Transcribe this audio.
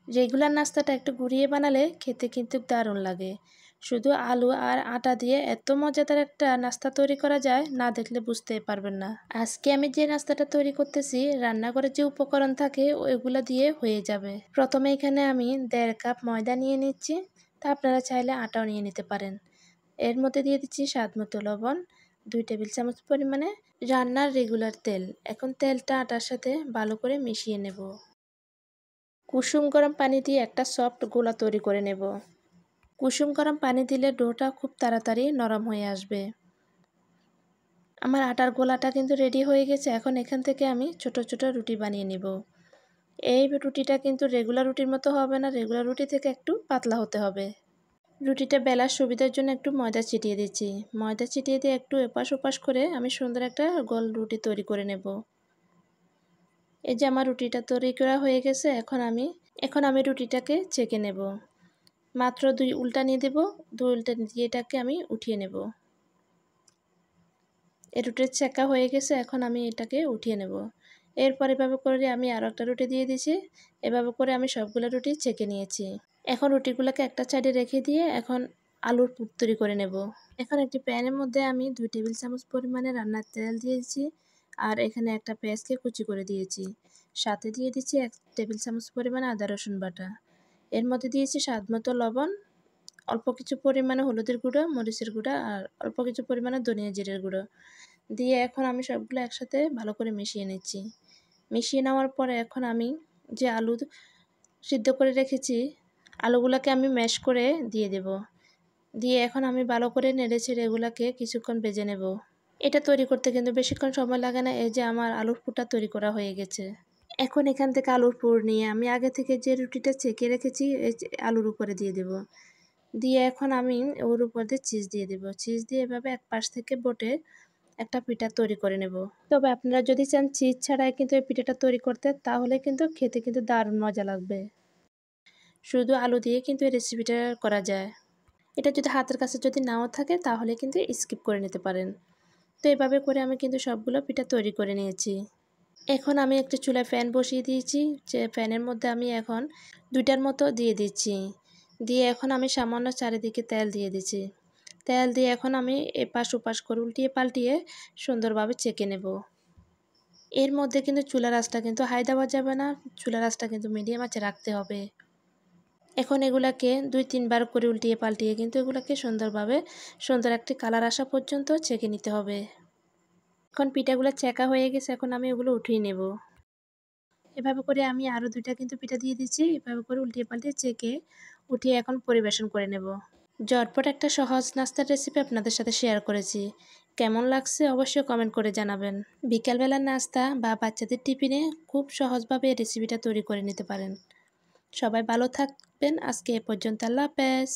Regular নাস্তাটা একটু ঘুরিয়ে বানালে খেতে কিন্তু দারুণ লাগে। শুধু আলু আর আটা দিয়ে এত মজাদার একটা নাস্তা তৈরি করা যায়, না দেখলে বুঝতেই পারবেন না। আজকে আমি যে নাস্তাটা তৈরি করতেছি, রান্নাঘরে যে উপকরণ থাকে ওইগুলো দিয়ে হয়ে যাবে। প্রথমে এখানে আমি 1.5 কাপ ময়দা নিয়ে নিচ্ছি, তা আপনারা চাইলে আটাও নিয়ে নিতে পারেন। এর মধ্যে দিয়ে দিচ্ছি স্বাদ মতো লবণ, 2 টেবিল চামচ পরিমাণে রান্নার রেগুলার তেল। এখন তেলটা আটার সাথে ভালো করে মিশিয়ে নেব। কুসুম গরম পানি দিয়ে একটা সফট গোলা তৈরি করে নেব। কুসুম গরম পানি দিলে ডোটা খুব তাড়াতাড়ি নরম হয়ে আসবে। আমার আটার গোলাটা কিন্তু রেডি হয়ে গেছে। এখন এখান থেকে আমি ছোট ছোট রুটি বানিয়ে নেব। এই রুটিটা কিন্তু রেগুলার রুটির মতো হবে না, রেগুলার রুটি থেকে একটু পাতলা হতে হবে। রুটিটা বেলার সুবিধার জন্য একটু ময়দা ছিটিয়ে দিচ্ছি। ময়দা ছিটিয়ে দিয়ে একটু এপাশ ওপাশ করে আমি সুন্দর একটা গোল রুটি তৈরি করে নেব। এই যে আমার রুটিটা তৈরি করা হয়ে গেছে। এখন আমি রুটিটাকে ছেঁকে নেব। মাত্র 2 উল্টা নিয়ে দেব। 2 উল্টা দিয়ে এটাকে আমি উঠিয়ে নেব। এই রুটির ছেঁকা হয়ে গেছে। এখন আমি এটাকে উঠিয়ে নেব। এরপর এভাবে করে আমি আরও একটা রুটি দিয়ে দিয়েছি। এভাবে করে আমি সবগুলো রুটি ছেঁকে নিয়েছি। এখন রুটিগুলোকে একটা সাইডে রেখে দিয়ে এখন আলুর পুর তৈরি করে নেব। এখন একটি প্যানের মধ্যে আমি 2 টেবিল চামচ পরিমাণে রান্নার তেল দিয়েছি, আর এখানে একটা পেঁয়াজকে কুচি করে দিয়েছি। সাথে দিয়ে দিচ্ছি 1 টেবিল চামচ পরিমাণে আদা রসুন বাটা। এর মধ্যে দিয়েছি স্বাদ মতো লবণ, অল্প কিছু পরিমাণে হলুদের গুঁড়ো, মরিচের গুঁড়ো আর অল্প কিছু পরিমাণে ধনিয়া জিরের গুঁড়ো দিয়ে এখন আমি সবগুলো একসাথে ভালো করে মিশিয়ে নিচ্ছি। মিশিয়ে নেওয়ার পরে এখন আমি যে আলু সিদ্ধ করে রেখেছি, আলুগুলোকে আমি ম্যাশ করে দিয়ে দেব। দিয়ে এখন আমি ভালো করে নেড়েছেড়ে এগুলোকে কিছুক্ষণ ভেজে নেব। এটা তৈরি করতে কিন্তু বেশিক্ষণ সময় লাগে না। এই যে আমার আলুর পুরটা তৈরি করা হয়ে গেছে। এখন এখান থেকে আলুর পুর নিয়ে আমি আগে থেকে যে রুটিটা ছেঁকে রেখেছি এই আলুর উপরে দিয়ে দেব। দিয়ে এখন আমি ওর উপর দিয়ে চিজ দিয়ে দেব। চিজ দিয়ে এভাবে এক পাশ থেকে বটে একটা পিঠা তৈরি করে নেব। তবে আপনারা যদি চান চিজ ছাড়াই কিন্তু এই পিঠাটা তৈরি করতে, তাহলে কিন্তু খেতে কিন্তু দারুণ মজা লাগবে। শুধু আলু দিয়ে কিন্তু এই রেসিপিটা করা যায়। এটা যদি হাতের কাছে যদি নাও থাকে তাহলে কিন্তু স্কিপ করে নিতে পারেন। তো এভাবে করে আমি কিন্তু সবগুলো পিঠা তৈরি করে নিয়েছি। এখন আমি একটা চুলায় ফ্যান বসিয়ে দিয়েছি। যে ফ্যানের মধ্যে আমি এখন 2টার মতো দিয়ে দিচ্ছি। দিয়ে এখন আমি সামান্য চারিদিকে তেল দিয়ে দিচ্ছি। তেল দিয়ে এখন আমি এপাশ ওপাশ করে উল্টিয়ে পাল্টিয়ে সুন্দরভাবে ছেঁকে নেব। এর মধ্যে কিন্তু চুলার আঁচটা কিন্তু হাই দেওয়া যাবে না, চুলার আঁচটা কিন্তু মিডিয়াম আঁচে রাখতে হবে। এখন এগুলাকে 2-3 বার করে উল্টিয়ে পাল্টিয়ে কিন্তু এগুলাকে সুন্দর একটি কালার আসা পর্যন্ত ছেঁকে নিতে হবে। এখন পিঠাগুলো ছেঁকা হয়ে গেছে, এখন আমি এগুলো উঠিয়ে নেব। এভাবে করে আমি আরও 2টা কিন্তু পিঠা দিয়ে দিচ্ছি। এভাবে করে উল্টিয়ে পাল্টিয়ে ছেঁকে উঠিয়ে এখন পরিবেশন করে নেব। ঝটপট একটা সহজ নাস্তার রেসিপি আপনাদের সাথে শেয়ার করেছি। কেমন লাগছে অবশ্যই কমেন্ট করে জানাবেন। বিকালবেলার নাস্তা বা বাচ্চাদের টিফিনে খুব সহজভাবে এই রেসিপিটা তৈরি করে নিতে পারেন। সবাই ভালো থাকবেন। আজকে এ পর্যন্ত। আল্লাহ হাফেজ।